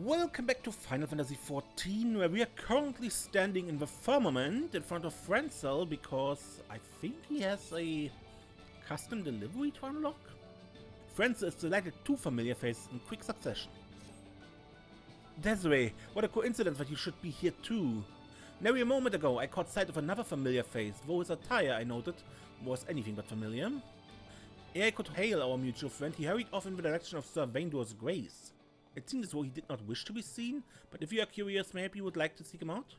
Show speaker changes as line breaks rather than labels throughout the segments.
Welcome back to Final Fantasy XIV, where we are currently standing in the Firmament in front of Francel because I think he has a custom delivery to unlock. Francel is selected 2 familiar faces in quick succession. Desiree, what a coincidence that you should be here too. Nearly a moment ago I caught sight of another familiar face, though his attire, I noted, was anything but familiar. Ere I could hail our mutual friend, he hurried off in the direction of Sir Vaindor's grace. It seemed as though he did not wish to be seen, but if you are curious, maybe you would like to seek him out?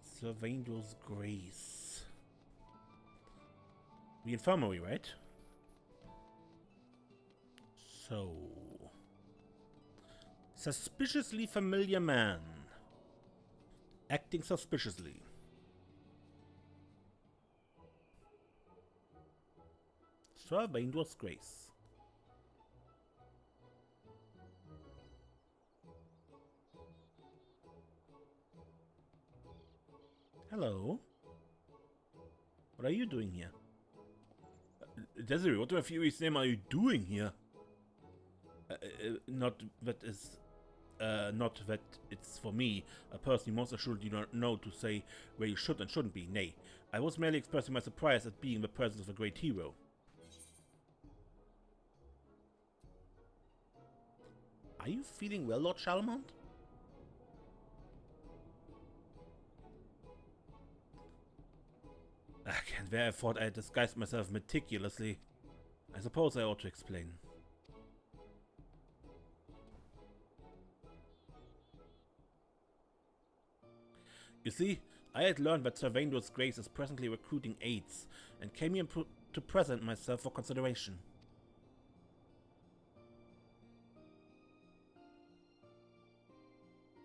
Sir Vaindor's grace. The Infirmary, right? So... Suspiciously familiar man. Acting suspiciously. Sir Vaindor's grace. Hello. What are you doing here? Desiree, what the Fury's name are you doing here? Not that it's for me, a person you most assuredly do not know to say where you should and shouldn't be. Nay, I was merely expressing my surprise at being in the presence of a great hero. Are you feeling well, Lord Charlemend? I can't bear I thought I had disguised myself meticulously. I suppose I ought to explain. You see, I had learned that Sir Vaindor's grace is presently recruiting aides, and came here to present myself for consideration.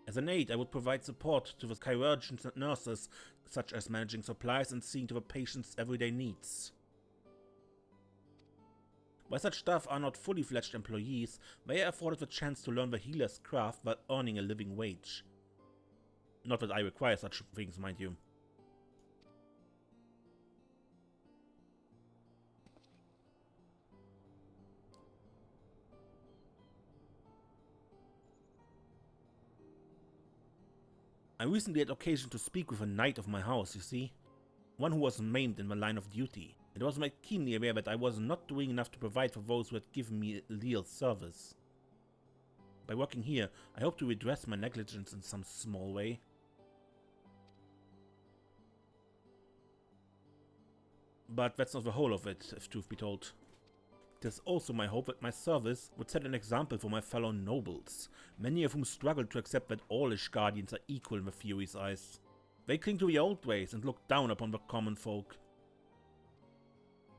As an aide, I would provide support to the chirurgeons and nurses, such as managing supplies and seeing to the patient's everyday needs. While such staff are not fully fledged employees, they are afforded the chance to learn the healer's craft while earning a living wage. Not that I require such things, mind you. I recently had occasion to speak with a knight of my house, you see. One who was maimed in the line of duty. It was made keenly aware that I was not doing enough to provide for those who had given me leal service. By working here, I hope to redress my negligence in some small way. But that's not the whole of it, if truth be told. It is also my hope that my service would set an example for my fellow nobles, many of whom struggle to accept that all Ishgardians are equal in the Fury's eyes. They cling to the old ways and look down upon the common folk.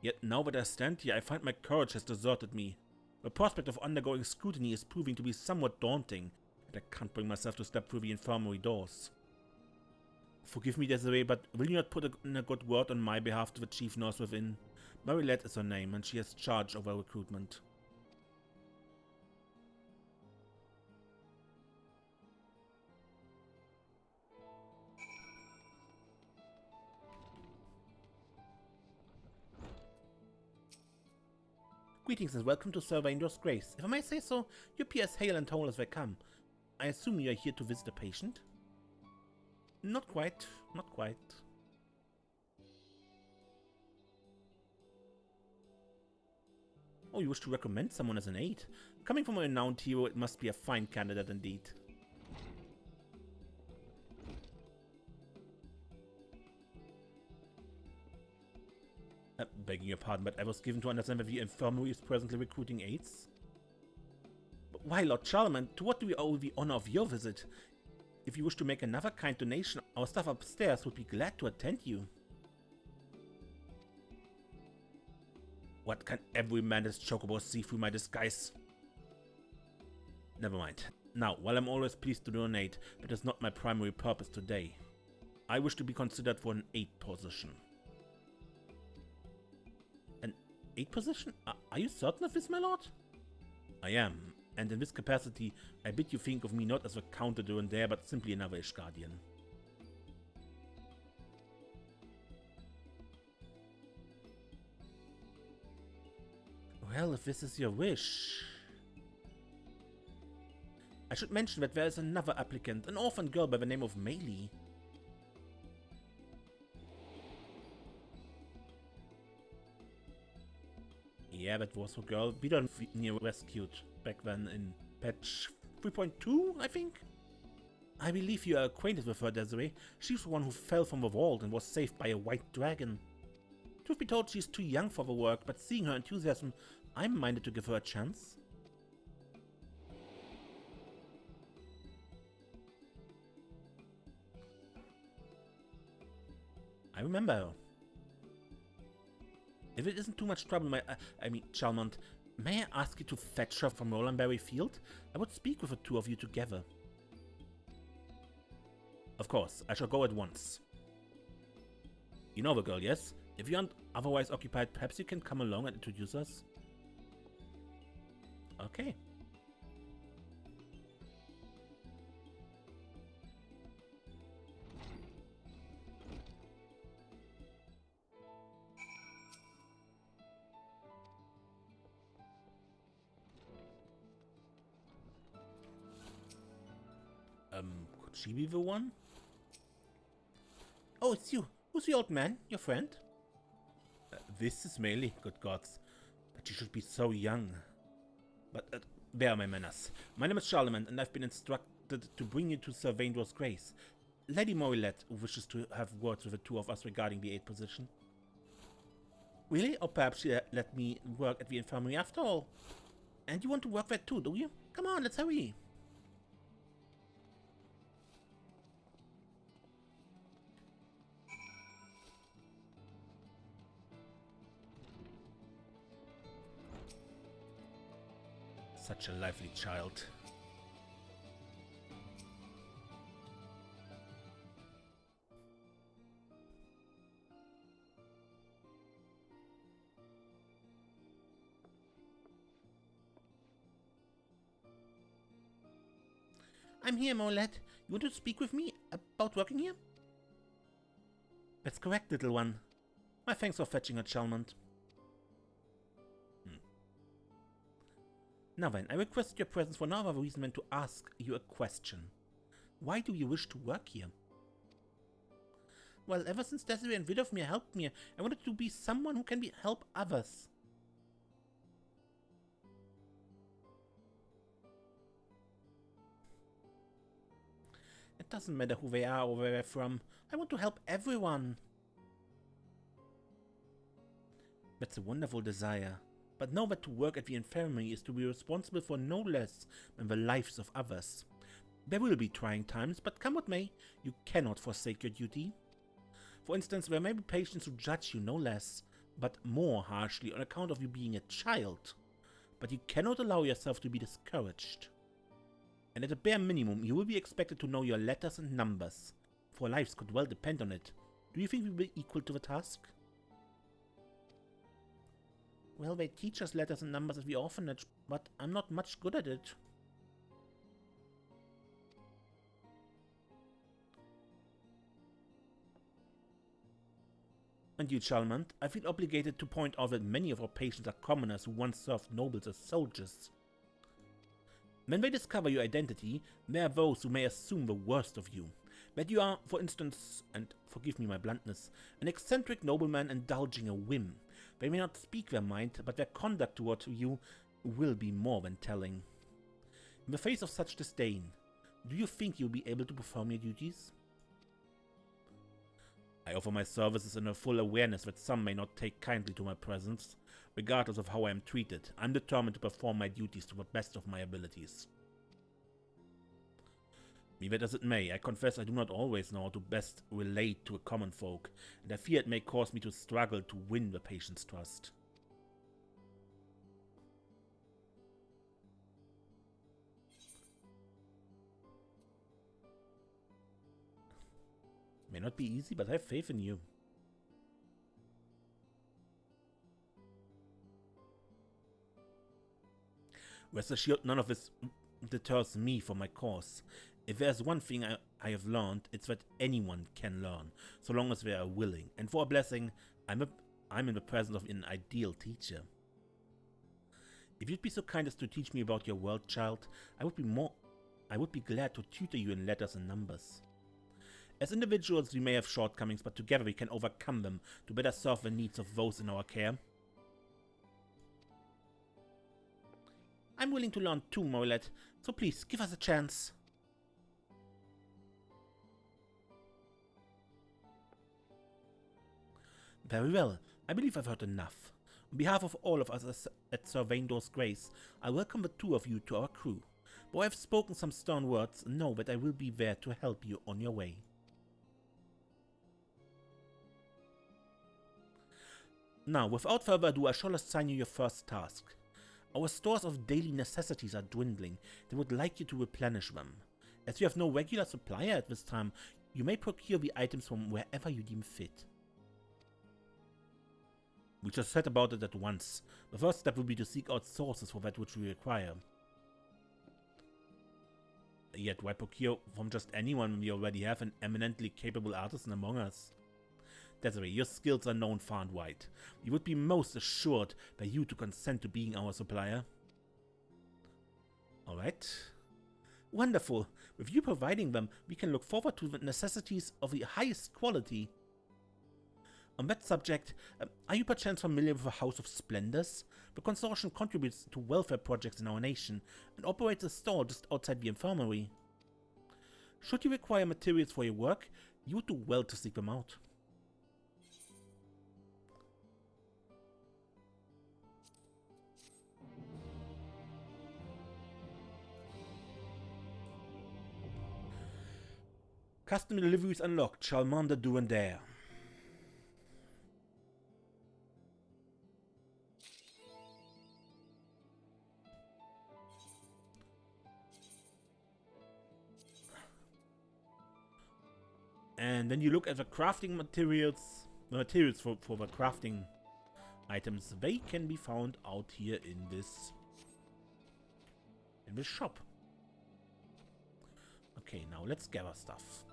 Yet now that I stand here, I find my courage has deserted me. The prospect of undergoing scrutiny is proving to be somewhat daunting, and I can't bring myself to step through the infirmary doors. Forgive me, Desiree, but will you not put in a good word on my behalf to the chief nurse within? Mairy is her name, and she has charge over recruitment. Greetings and welcome to Sir Vaindor's grace. If I may say so, you appear as hale and whole as they come. I assume you are here to visit a patient? Not quite, not quite. Oh, you wish to recommend someone as an aide? Coming from a renowned hero, it must be a fine candidate indeed. Begging your pardon, but I was given to understand that the infirmary is presently recruiting aides? But why, Lord Charlemend, to what do we owe the honor of your visit? If you wish to make another kind donation, our staff upstairs would be glad to attend you. What can every man this chocobo see through my disguise? Never mind. Now, while I'm always pleased to donate, that is not my primary purpose today. I wish to be considered for an aide position. An aide position? Are you certain of this, my lord? I am. And in this capacity, I bid you think of me not as the Count de Durendaire, but simply another Ishgardian. Well, if this is your wish... I should mention that there is another applicant, an orphan girl by the name of Mairy. Yeah, that was the girl Vidofnir rescued back then in patch 3.2, I think? I believe you are acquainted with her, Desiree. She's the one who fell from the vault and was saved by a white dragon. Truth be told, she's too young for the work, but seeing her enthusiasm, I'm minded to give her a chance. I remember her. If it isn't too much trouble, Charlemend, may I ask you to fetch her from Rolandberry Field? I would speak with the two of you together. Of course, I shall go at once. You know the girl, yes? If you aren't otherwise occupied, perhaps you can come along and introduce us? Okay. Could she be the one? Oh, it's you. Who's the old man? Your friend? This is Mairy, good gods. But she should be so young. But, bear my manners. My name is Charlemend, and I've been instructed to bring you to Sir Vaindor's grace. Lady Morillette wishes to have words with the two of us regarding the 8th position. Really? Or perhaps she let me work at the infirmary after all? And you want to work there too, do you? Come on, let's hurry. Such a lively child. I'm here, Morillette. You want to speak with me about working here? That's correct, little one. My thanks for fetching her, Charlemend. Now then, I request your presence for no other reason than to ask you a question. Why do you wish to work here? Well, ever since Desiree and Vidofnir helped me, I wanted to be someone who can help others. It doesn't matter who they are or where they're from. I want to help everyone. That's a wonderful desire. But know that to work at the infirmary is to be responsible for no less than the lives of others. There will be trying times, but come what may, you cannot forsake your duty. For instance, there may be patients who judge you no less, but more harshly on account of you being a child. But you cannot allow yourself to be discouraged. And at a bare minimum, you will be expected to know your letters and numbers, for lives could well depend on it. Do you think you will be equal to the task? Well, they teach us letters and numbers at the orphanage, but I'm not much good at it. And you, Charlemend, I feel obligated to point out that many of our patients are commoners who once served nobles as soldiers. When they discover your identity, there are those who may assume the worst of you. That you are, for instance, and forgive me my bluntness, an eccentric nobleman indulging a whim. They may not speak their mind, but their conduct toward you will be more than telling. In the face of such disdain, do you think you'll be able to perform your duties? I offer my services in a full awareness that some may not take kindly to my presence. Regardless of how I am treated, I'm determined to perform my duties to the best of my abilities. Be that as it may, I confess I do not always know how to best relate to a common folk, and I fear it may cause me to struggle to win the patient's trust. May not be easy, but I have faith in you. Rest assured, none of this deters me from my course. If there's one thing I have learned, it's that anyone can learn, so long as they are willing. And for a blessing, I'm in the presence of an ideal teacher. If you'd be so kind as to teach me about your world, child, I would be glad to tutor you in letters and numbers. As individuals, we may have shortcomings, but together we can overcome them to better serve the needs of those in our care. I'm willing to learn too, Moilet, so please, give us a chance. Very well. I believe I've heard enough. On behalf of all of us at Sir Vaindor's Grace, I welcome the two of you to our crew. Though I have spoken some stern words, know that I will be there to help you on your way. Now, without further ado, I shall assign you your first task. Our stores of daily necessities are dwindling. They would like you to replenish them. As you have no regular supplier at this time, you may procure the items from wherever you deem fit. We just set about it at once. The first step will be to seek out sources for that which we require. Yet why procure from just anyone when we already have an eminently capable artisan among us? Desiree, your skills are known far and wide. We would be most assured by you to consent to being our supplier. Alright. Wonderful. With you providing them, we can look forward to the necessities of the highest quality. On that subject, are you perchance familiar with the House of Splendors? The consortium contributes to welfare projects in our nation and operates a store just outside the infirmary. Should you require materials for your work, you would do well to seek them out. Custom deliveries unlocked, Charlemend de Durendaire. And then you look at the crafting materials, the materials for the crafting items. They can be found out here in this shop. Okay, now let's gather stuff.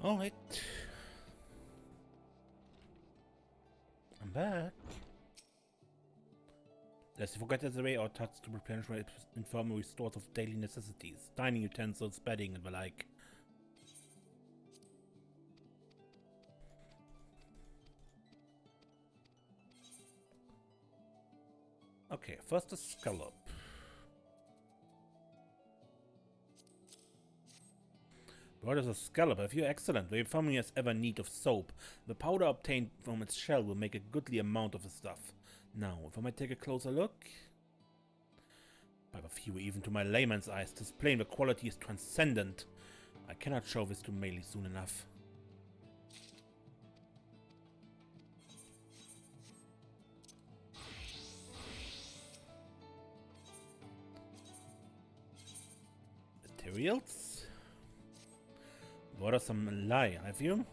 All right, I'm back. Lest you forget Desiree or touch to replenish my infirmary stores of daily necessities, dining utensils, bedding, and the like. Okay, first a scallop. What is a scallop? I feel excellent. The infirmary has ever need of soap. The powder obtained from its shell will make a goodly amount of the stuff. Now, if I might take a closer look. By the few, even to my layman's eyes, this plain the quality is transcendent. I cannot show this to Mairy soon enough. Materials? What are some lye, have you?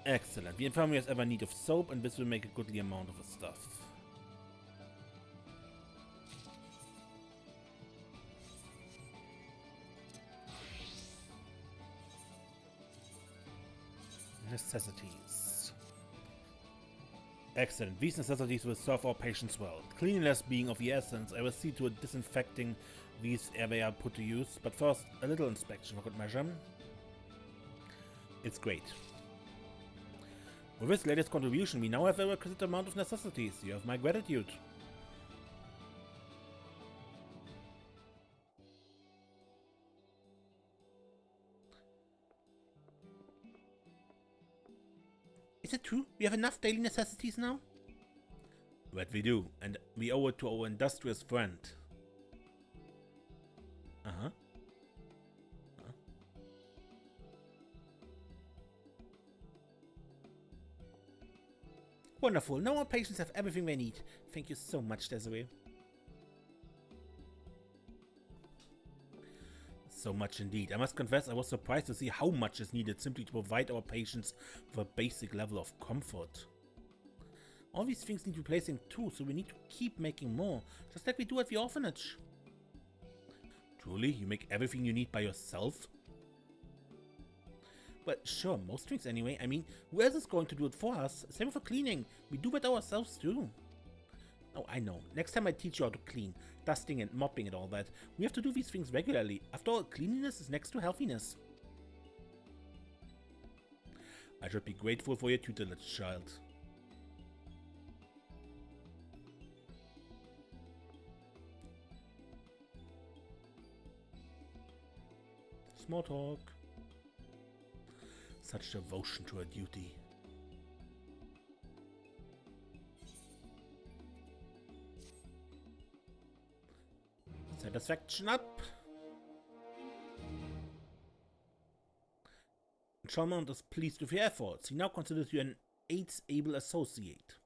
Excellent. The infirmary has ever need of soap, and this will make a goodly amount of the stuff. Necessities. Excellent. These necessities will serve our patients well. Cleanliness being of the essence, I will see to disinfecting these ere they are put to use. But first, a little inspection for good measure. It's great. With this latest contribution, we now have a requisite amount of necessities. You have my gratitude. Is it true? We have enough daily necessities now? That we do, and we owe it to our industrious friend. Uh-huh. Wonderful. Now our patients have everything they need. Thank you so much, Desiree. So much indeed. I must confess, I was surprised to see how much is needed simply to provide our patients with a basic level of comfort. All these things need replacing too, so we need to keep making more, just like we do at the orphanage. Truly, you make everything you need by yourself? Well, sure, most drinks anyway. I mean, who else is going to do it for us? Same for cleaning. We do it ourselves too. Oh, I know. Next time I teach you how to clean, dusting and mopping and all that. We have to do these things regularly. After all, cleanliness is next to healthiness. I should be grateful for your tutelage, child. Small talk. Such devotion to her duty. Satisfaction up. Charlemend is pleased with your efforts. He now considers you an aids-able associate.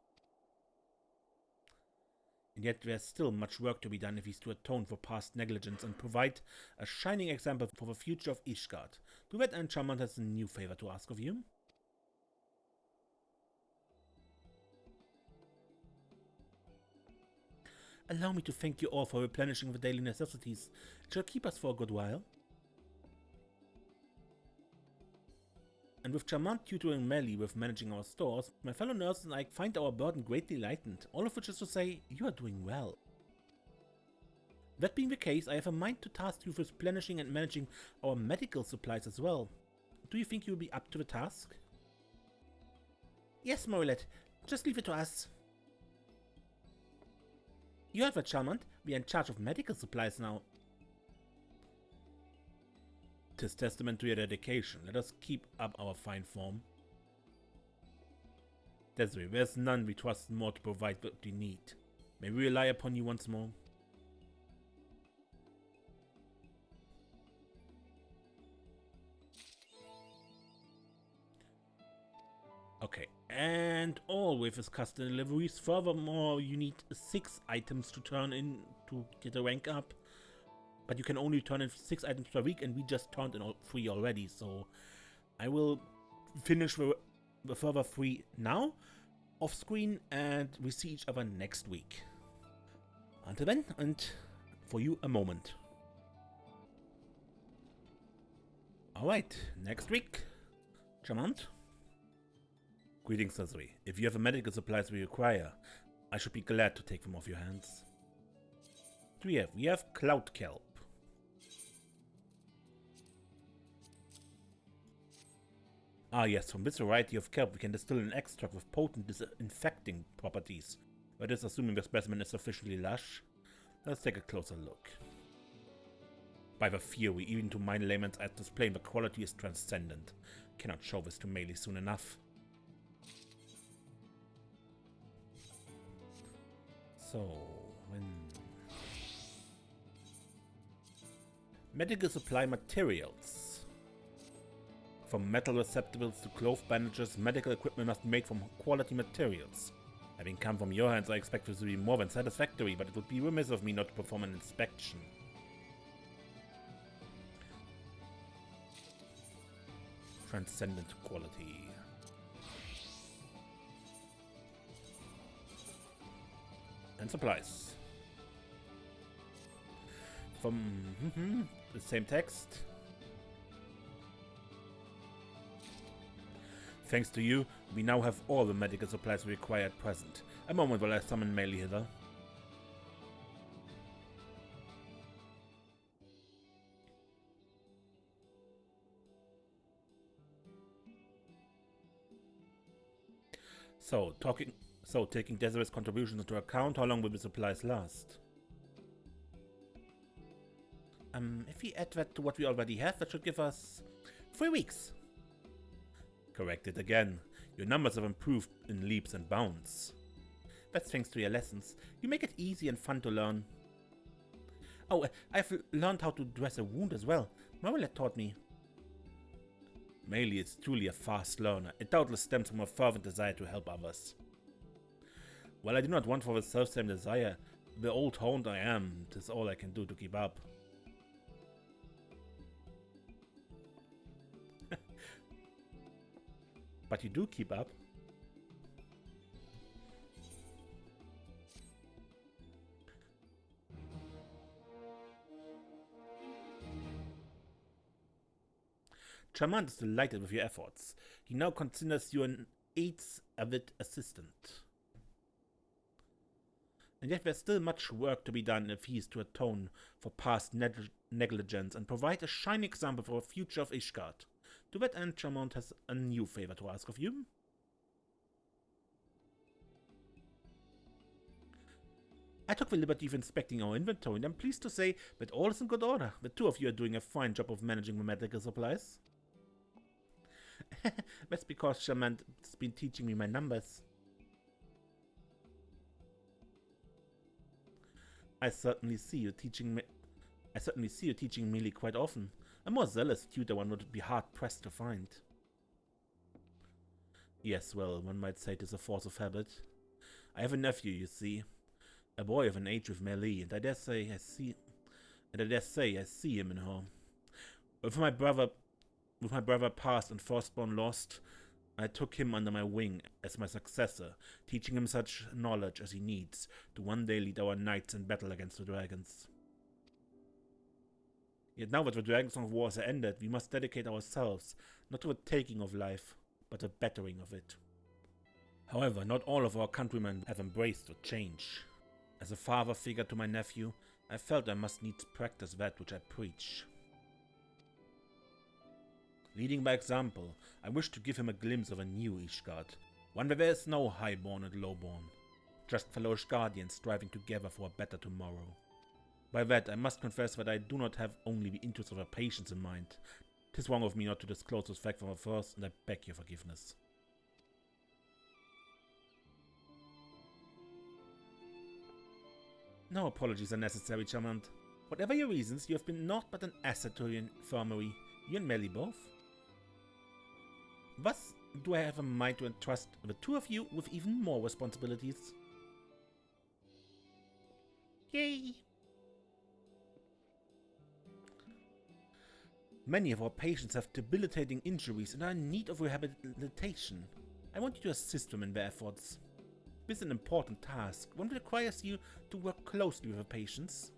And yet there's still much work to be done if he's to atone for past negligence and provide a shining example for the future of Ishgard. To that end, Charlemend has a new favor to ask of you. Allow me to thank you all for replenishing the daily necessities. It shall keep us for a good while. And with Charlemend tutoring Mairy with managing our stores, my fellow nurses and I find our burden greatly lightened, all of which is to say, you are doing well. That being the case, I have a mind to task you with replenishing and managing our medical supplies as well. Do you think you will be up to the task? Yes, Mairy, just leave it to us. You heard that, Charlemend. We are in charge of medical supplies now. 'Tis testament to your dedication. Let us keep up our fine form. Desiree, there's none we trust more to provide what we need. May we rely upon you once more? Okay, and all with his custom deliveries. Furthermore, you need 6 items to turn in to get a rank up. But you can only turn in 6 items per week, and we just turned in 3 already, so I will finish the further 3 now, off screen, and we see each other next week. Until then, and for you, a moment. Alright, next week, Charlemend. Greetings, Desiree. If you have the medical supplies we require, I should be glad to take them off your hands. Do we have? We have Cloud Kelp. Ah yes, from this variety of kelp we can distill an extract with potent disinfecting properties. That is, assuming the specimen is sufficiently lush. Let's take a closer look. By the theory, even to mine layman's at display, the quality is transcendent. Cannot show this to Mairy soon enough. So, when... Medical supply materials. From metal receptacles to cloth bandages, medical equipment must be made from quality materials. Having come from your hands, I expect this to be more than satisfactory, but it would be remiss of me not to perform an inspection. Transcendent quality. And supplies. From the same text. Thanks to you, we now have all the medical supplies we require at present. A moment while I summon Mairy hither. So, taking Desiree's contributions into account, how long will the supplies last? If we add that to what we already have, that should give us 3 weeks. Corrected again. Your numbers have improved in leaps and bounds. That's thanks to your lessons. You make it easy and fun to learn. Oh, I've learned how to dress a wound as well. Mairy taught me. Mairy is truly a fast learner. It doubtless stems from a fervent desire to help others. While I do not want for the self-same desire, the old hound I am, 'tis all I can do to keep up. But you do keep up. Charlemend is delighted with your efforts. He now considers you an XIV assistant. And yet there's still much work to be done if he is to atone for past negligence and provide a shining example for the future of Ishgard. To that end, Charlemend has a new favor to ask of you. I took the liberty of inspecting our inventory, and I'm pleased to say that all is in good order. The two of you are doing a fine job of managing the medical supplies. That's because Charlemend has been teaching me my numbers. I certainly see you teaching Melee quite often. A more zealous tutor one would be hard-pressed to find. Yes, well, one might say it is a force of habit. I have a nephew, you see. A boy of an age with Melee, and I dare say I see him in her. With my brother passed and firstborn lost, I took him under my wing as my successor, teaching him such knowledge as he needs to one day lead our knights in battle against the dragons. Yet now that the Dragon Song Wars are ended, we must dedicate ourselves not to the taking of life, but the bettering of it. However, not all of our countrymen have embraced the change. As a father figure to my nephew, I felt I must needs practice that which I preach. Leading by example, I wish to give him a glimpse of a new Ishgard, one where there is no highborn and lowborn, just fellow Ishgardians striving together for a better tomorrow. By that, I must confess that I do not have only the interests of our patients in mind. 'Tis wrong of me not to disclose this fact from the first, and I beg your forgiveness. No apologies are necessary, Charlemend. Whatever your reasons, you have been naught but an asset to your infirmary, you and Melee both. Thus do I have a mind to entrust the two of you with even more responsibilities. Yay! Many of our patients have debilitating injuries and are in need of rehabilitation. I want you to assist them in their efforts. This is an important task, one that requires you to work closely with the patients.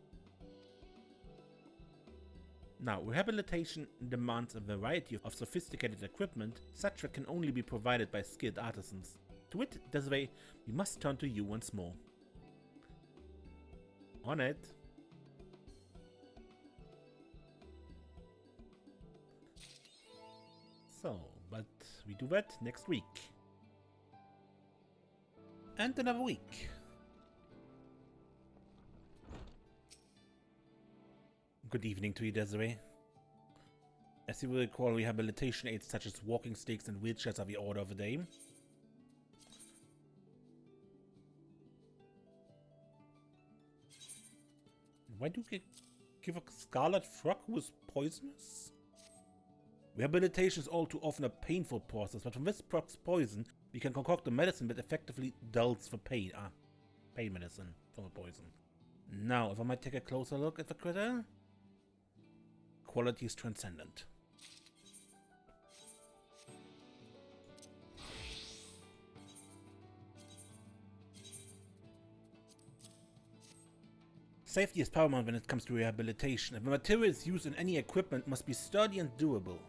Now, rehabilitation demands a variety of sophisticated equipment, such that can only be provided by skilled artisans. To it, Desiree, we must turn to you once more. On it. So, but we do that next week. And another week. Good evening to you, Desiree. As you will recall, rehabilitation aids such as walking sticks and wheelchairs are the order of the day. Why do you give a scarlet frog who is poisonous? Rehabilitation is all too often a painful process, but from this frog's poison, we can concoct a medicine that effectively dulls the pain. Pain medicine from a poison. Now, if I might take a closer look at the critter. Quality is transcendent. Safety is paramount when it comes to rehabilitation, and the materials used in any equipment must be sturdy and durable.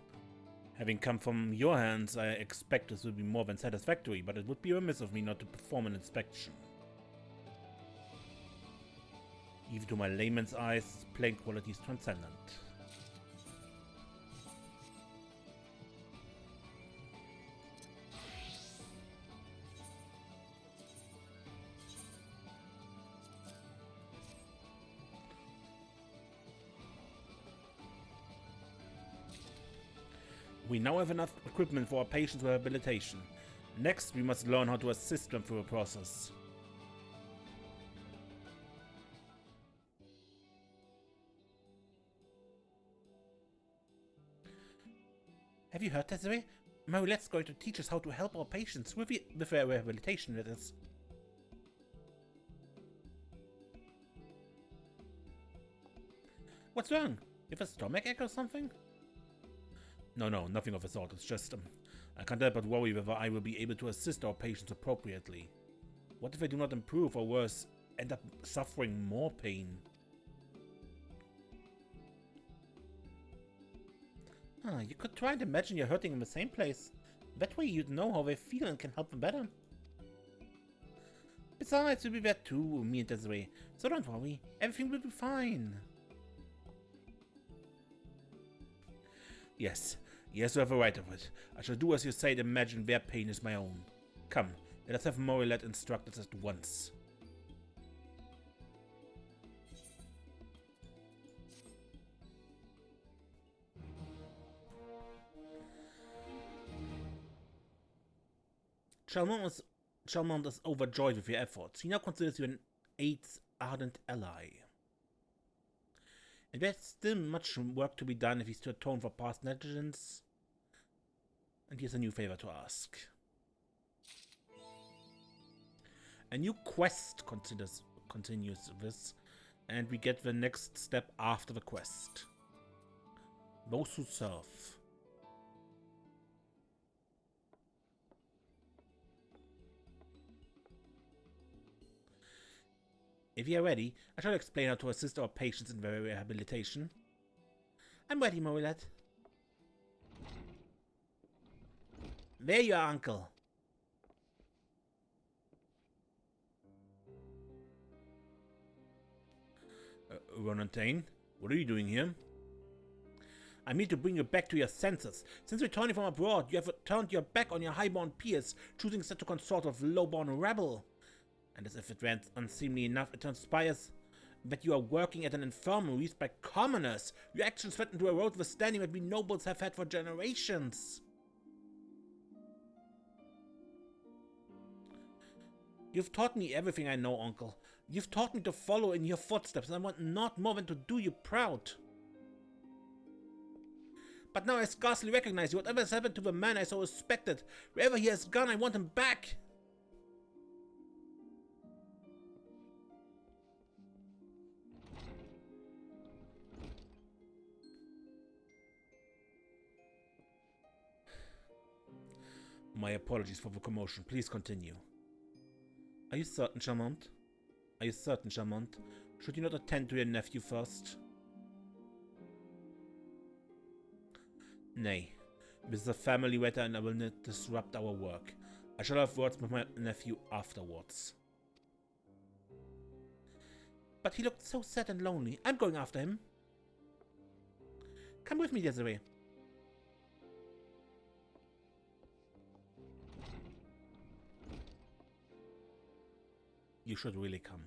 Having come from your hands, I expect this will be more than satisfactory, but it would be remiss of me not to perform an inspection. Even to my layman's eyes, plain quality is transcendent. We now have enough equipment for our patients' rehabilitation. Next, we must learn how to assist them through the process. Have you heard, Desiree? Mairy's going to teach us how to help our patients with their rehabilitation, that is. What's wrong? You have a stomachache or something? No, nothing of the sort. It's just, I can't help but worry whether I will be able to assist our patients appropriately. What if they do not improve, or worse, end up suffering more pain? You could try and imagine you're hurting in the same place. That way you'd know how they feel and can help them better. Besides, we'll be there too, me and Desiree. So don't worry, everything will be fine. Yes, you have the right of it. I shall do as you say and imagine their pain is my own. Come, let us have Mairy instruct us at once. Charlemend is overjoyed with your efforts. He now considers you an ardent ally. And there's still much work to be done if he's to atone for past negligence. And he has a new favor to ask. A new quest continues this, and we get the next step after the quest. Those who serve. If you are ready, I shall explain how to assist our patients in their rehabilitation. I'm ready, Mairy. There you are, Uncle. Ronantane, what are you doing here? I'm here to bring you back to your senses. Since returning from abroad, you have turned your back on your highborn peers, choosing instead to consort with lowborn rebel. And as if it went unseemly enough, it transpires that you are working at an infirmary used by commoners. Your actions threaten to erode the standing that we nobles have had for generations. You've taught me everything I know, Uncle. You've taught me to follow in your footsteps, and I want not more than to do you proud. But now I scarcely recognize you. Whatever has happened to the man I so respected, wherever he has gone, I want him back. My apologies for the commotion. Please continue. Are you certain, Charlemend? Are you certain, Charlemend? Should you not attend to your nephew first? Nay. This is a family matter and I will not disrupt our work. I shall have words with my nephew afterwards. But he looked so sad and lonely. I'm going after him. Come with me, Desiree. You should really come.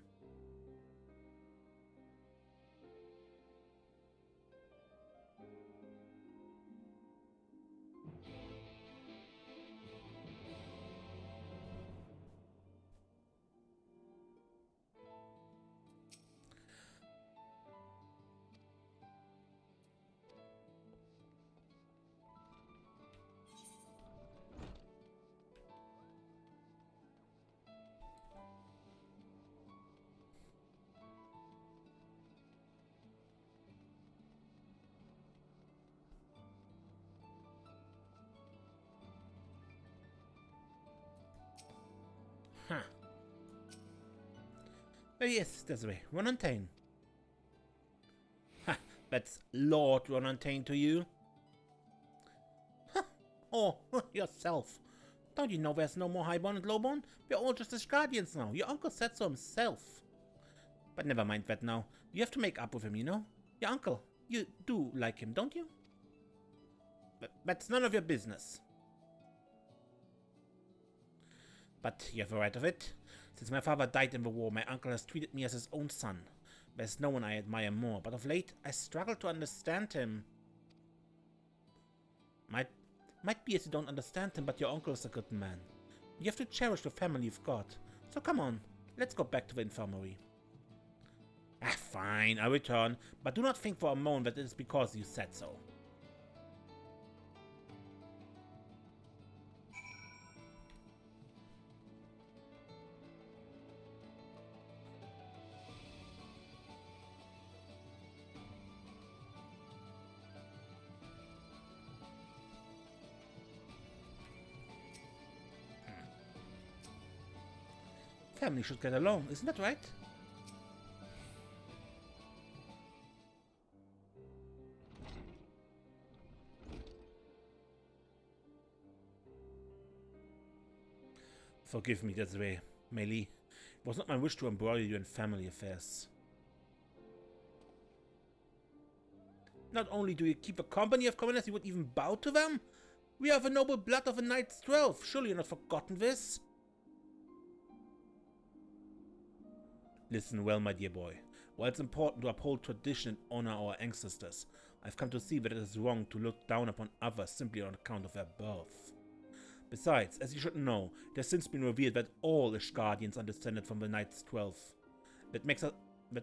Huh. There he is, Desiree. Ronantane. Ha! That's Lord Ronantane to you. Huh. Oh, yourself. Don't you know there's no more highborn and lowborn? We're all just his guardians now. Your uncle said so himself. But never mind that now. You have to make up with him, you know? Your uncle. You do like him, don't you? But that's none of your business. But you have a right of it. Since my father died in the war, my uncle has treated me as his own son. There's no one I admire more, but of late, I struggle to understand him. Might be as you don't understand him, but your uncle is a good man. You have to cherish the family you've got. So come on, let's go back to the infirmary. Ah, fine, I'll return, but do not think for a moment that it is because you said so. Family should get along, isn't that right? Forgive me, Desiree. Mairy. It was not my wish to embroil you in family affairs. Not only do you keep a company of commoners, you would even bow to them? We are of the noble blood of the Knight's 12. Surely you have not forgotten this? Listen well, my dear boy. While it's important to uphold tradition and honor our ancestors, I've come to see that it is wrong to look down upon others simply on account of their birth. Besides, as you should know, it has since been revealed that all Ishgardians are descended from the Knight's 12. That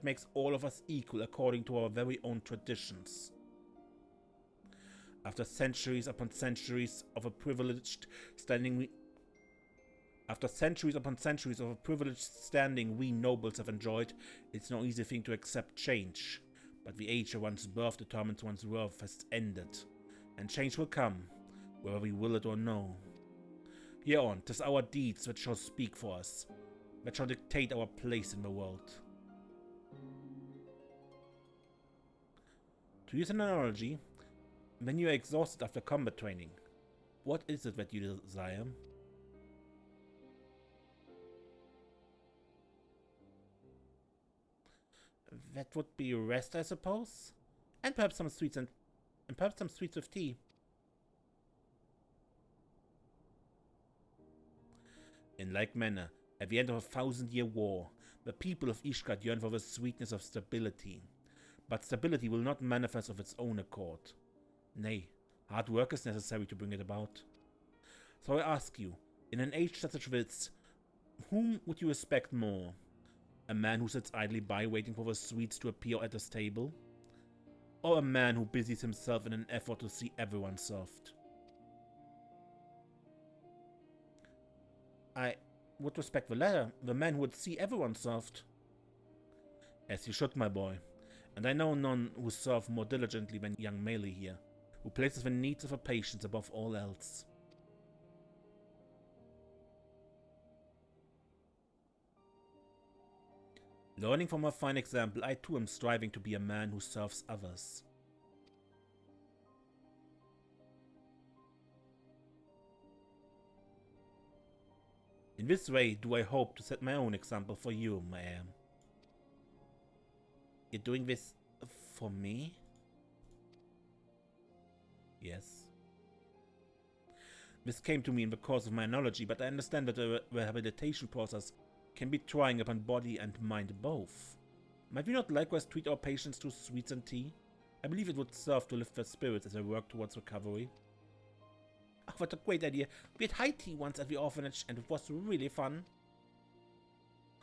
makes all of us equal according to our very own traditions. After centuries upon centuries of a privileged standing we nobles have enjoyed, it's no easy thing to accept change. But the age of one's birth determines one's worth has ended, and change will come, whether we will it or no. Here on, 'tis our deeds that shall speak for us, that shall dictate our place in the world. To use an analogy, when you are exhausted after combat training, what is it that you desire? That would be rest, I suppose, and perhaps some sweets with tea. In like manner, at the end of a 1,000-year war, the people of Ishgard yearn for the sweetness of stability. But stability will not manifest of its own accord. Nay, hard work is necessary to bring it about. So I ask you, in an age such as this, whom would you respect more? A man who sits idly by waiting for the sweets to appear at his table? Or a man who busies himself in an effort to see everyone served? I would respect the latter, the man who would see everyone served. As you should, my boy. And I know none who serve more diligently than young Mairy here, who places the needs of her patients above all else. Learning from her fine example, I too am striving to be a man who serves others. In this way do I hope to set my own example for you, my heir. You're doing this for me? Yes. This came to me in the course of my analogy, but I understand that the rehabilitation process can be trying upon body and mind both. Might we not likewise treat our patients to sweets and tea? I believe it would serve to lift their spirits as they work towards recovery. Oh, what a great idea. We had high tea once at the orphanage and it was really fun.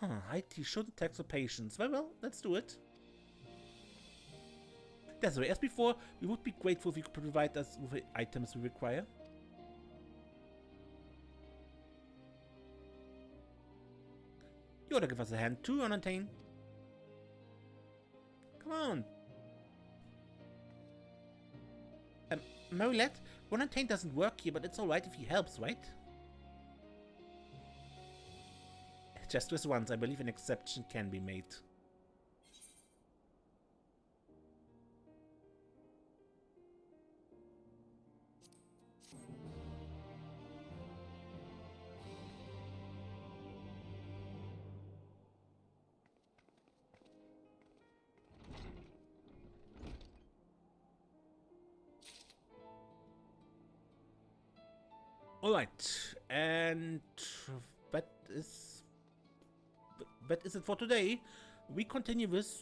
High tea shouldn't tax the patients. Well, let's do it. Desiree, as before, we would be grateful if you could provide us with the items we require. You ought to give us a hand too, Onantane. Come on. Marilette, Onantane doesn't work here, but it's alright if he helps, right? Just this once, I believe an exception can be made. Alright, and that is it for today. We continue this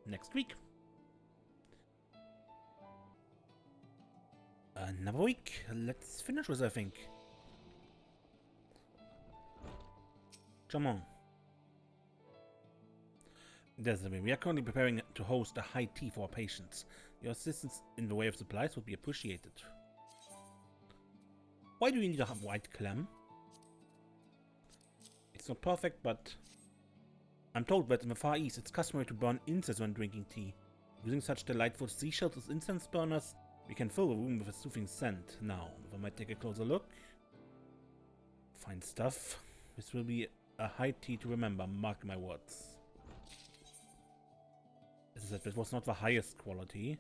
next week. Another week. Let's finish with, I think. Come on. Desiree, we are currently preparing to host a high tea for our patients. Your assistance in the way of supplies would be appreciated. Why do you need a white clam? It's not perfect, but I'm told that in the Far East it's customary to burn incense when drinking tea. Using such delightful seashells as incense burners, we can fill the room with a soothing scent. Now, if I might take a closer look. Fine stuff. This will be a high tea to remember, mark my words. As I said, it was not the highest quality.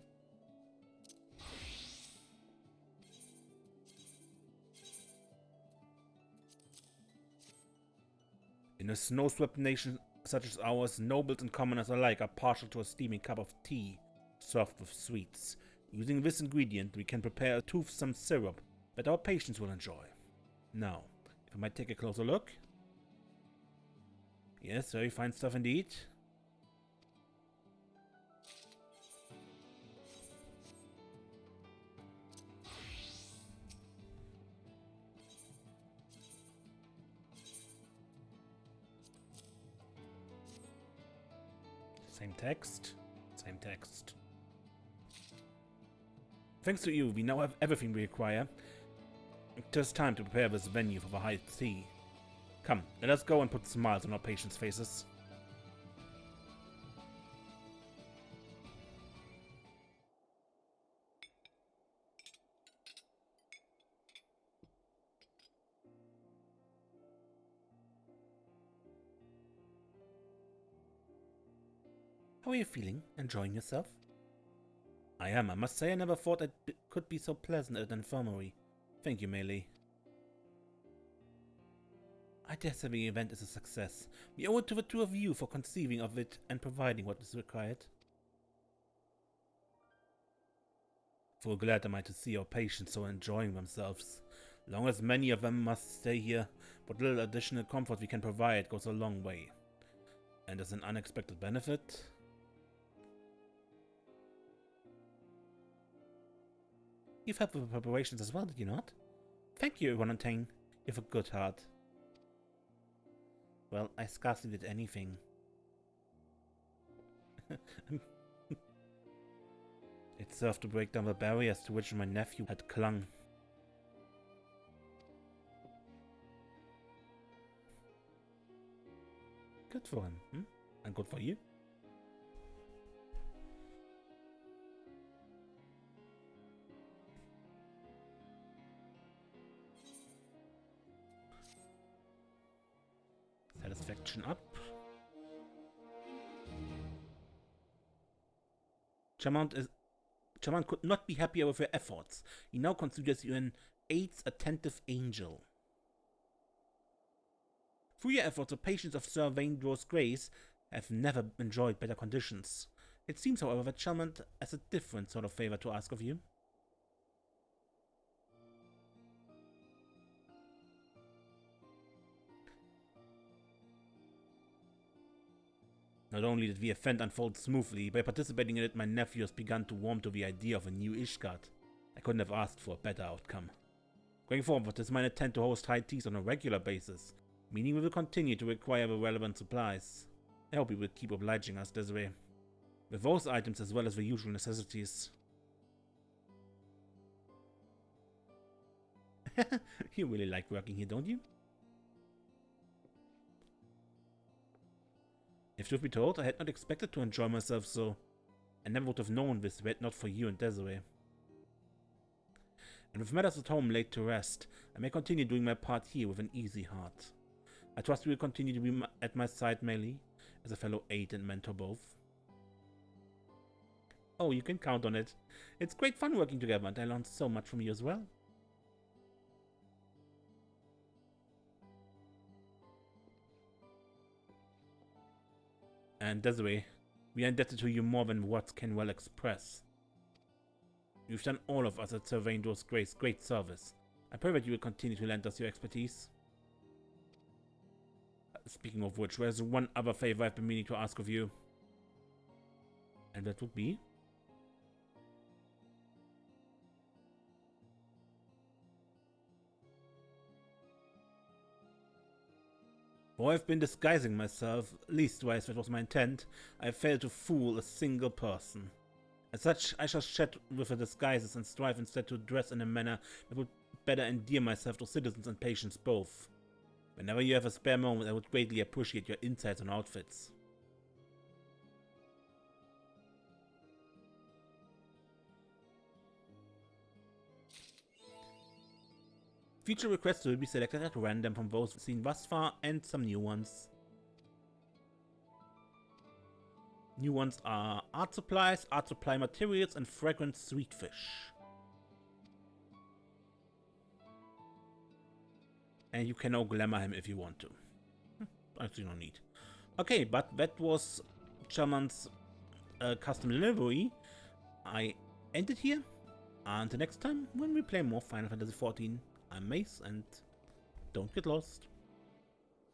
In a snow-swept nation such as ours, nobles and commoners alike are partial to a steaming cup of tea, served with sweets. Using this ingredient, we can prepare a toothsome syrup that our patients will enjoy. Now, if I might take a closer look. Yes, very fine stuff indeed. Same text, same text. Thanks to you, we now have everything we require. Just time to prepare this venue for the high tea. Come, let us go and put smiles on our patients' faces. How are you feeling? Enjoying yourself? I am. I must say I never thought it could be so pleasant at an infirmary. Thank you, Mairy. I dare say the event is a success. We owe it to the two of you for conceiving of it and providing what is required. Full glad am I to see our patients so enjoying themselves. Long as many of them must stay here, what little additional comfort we can provide goes a long way. And as an unexpected benefit... You've helped with the preparations as well, did you not? Thank you, Valentine. You have a good heart. Well, I scarcely did anything. It served to break down the barriers to which my nephew had clung. Good for him, hmm? And good for you. Satisfaction up. Charlemend could not be happier with your efforts. He now considers you an AIDS attentive angel. Through your efforts, the patients of Sir Vaindor's Grace have never enjoyed better conditions. It seems, however, that Charlemend has a different sort of favor to ask of you. Not only did the event unfold smoothly, by participating in it my nephew has begun to warm to the idea of a new Ishgard. I couldn't have asked for a better outcome. Going forward, it is my intent to host high teas on a regular basis, meaning we will continue to require the relevant supplies. I hope you will keep obliging us this way. With those items as well as the usual necessities. You really like working here, don't you? If truth be told, I had not expected to enjoy myself so. I never would have known this were it not for you and Desiree. And with matters at home laid to rest, I may continue doing my part here with an easy heart. I trust you will continue to be at my side, Mairy, as a fellow aide and mentor both. Oh, you can count on it. It's great fun working together and I learned so much from you as well. And Desiree, we are indebted to you more than words can well express. You've done all of us at Sir Vaindor's Grace great service. I pray that you will continue to lend us your expertise. Speaking of which, there's one other favor I've been meaning to ask of you. And that would be? Though I've been disguising myself, leastwise that was my intent, I have failed to fool a single person. As such, I shall shed with the disguises and strive instead to dress in a manner that would better endear myself to citizens and patients both. Whenever you have a spare moment, I would greatly appreciate your insights on outfits. Future requests will be selected at random from those seen thus far and some new ones. New ones are art supplies, art supply materials, and fragrant sweet fish. And you can now glamour him if you want to. actually no need. Okay, but that was Charlemend's custom delivery. I end it here. Until next time, when we play more Final Fantasy XIV, I'm Mace, and don't get lost.